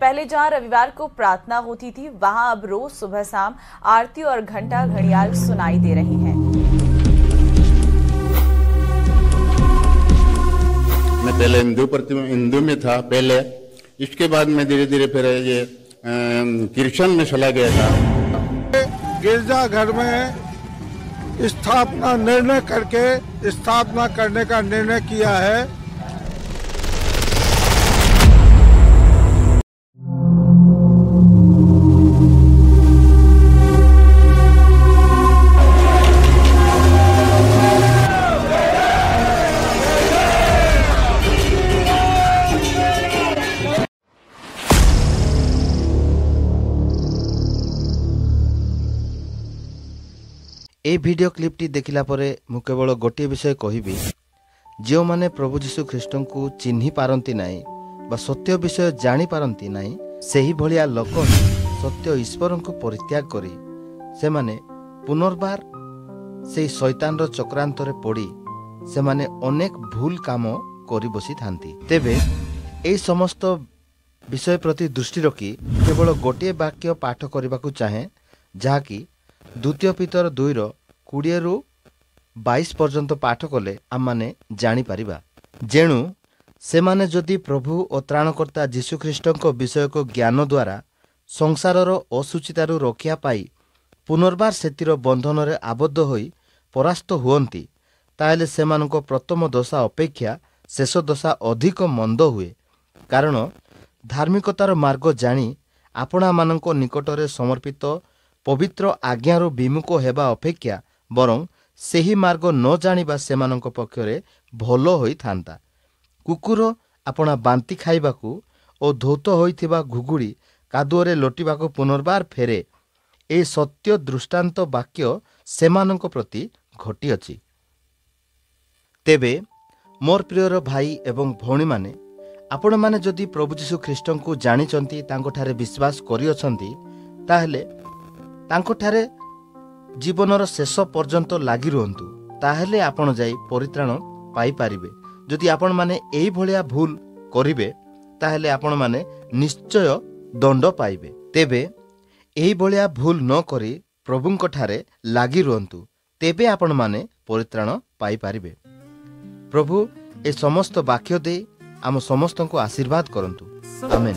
पहले जहां रविवार को प्रार्थना होती थी, वहां अब रोज सुबह शाम आरती और घंटा घड़ियाल सुनाई दे रही हैं। मैं पहले हिंदू में था पहले, इसके बाद मैं धीरे धीरे फिर ये क्रिश्चियन में चला गया था। गिरजाघर में स्थापना निर्णय करके स्थापना करने का निर्णय किया है। ए वीडियो क्लिपटी देखिला परे मु केवल गोटे विषय कहबी, जो माने प्रभु जीशु ख्रीष्ट को चिन्हि पारंती नाही बा सत्य विषय जानी पारंती नाही, सेही भलिया लोक सत्य ईश्वर को परित्याग करी से माने पुनर्बार से शैतान रो चक्रांत रे पड़ी से माने अनेक भूल काम करी बसी थांती। तेबे ए समस्त विषय प्रति दृष्टि रखी केवल गोटे वाक्य पाठ करने को चाहे, जहाँकि द्वितीय पीतर 2:20-22 पर्यंत पाठ कले आम माने जानी परिबा। जेणु से माने जदि प्रभु और त्राणकर्ता जीशु ख्रीष्ट विषय को ज्ञान द्वारा संसारर असुचितारू रक्षा पाई पुनर्बार सेतिर बंधन रे आबद्ध होई परास्त हुअंती, ताहेले सेमानको प्रथम दशा अपेक्षा शेष दशा अधिक मंद हुए। कारण धार्मिकतार मार्ग जानी आपणा माननको निकटरे समर्पित पवित्र आज्ञार विमुख हेबा अपेक्षा बरं सेही मार्ग न जानिबा सेमानଙ୍କ पक्षरे भलो होई थांता। कुकुर आपणा बांती खाइबाकू और धौत होइथिबा घुगुड़ी कादुअरे लोटिबाकू पुनर्बार फेरे, ए सत्य दृष्टांत वाक्य सेमानଙ୍କ प्रति घटी अछि। तेबे मोर प्रियर भाई एवं भौणी माने, आपण माने जदि प्रभु जीशु ख्रीष्ट को जानिचंती, तांको ठारे विश्वास करियछंती, ताहेले तांको ठारे जीवनर शेष पर्यंत लागी रुहंतु, ताहेले आपण जाई परित्राण पाई पारिबे। जदि आपण माने एई भलिया भूल करिवे, ताहेले आपण माने निश्चय दंड पाइबे। तेबे एई भलिया भूल न करी प्रभुंको ठारे लागी रुहंतु, तेबे आपण माने परित्राण पाई पारिबे। प्रभु ए समस्त वाक्य दे आम समस्त को आशीर्वाद करंतु। आमेन।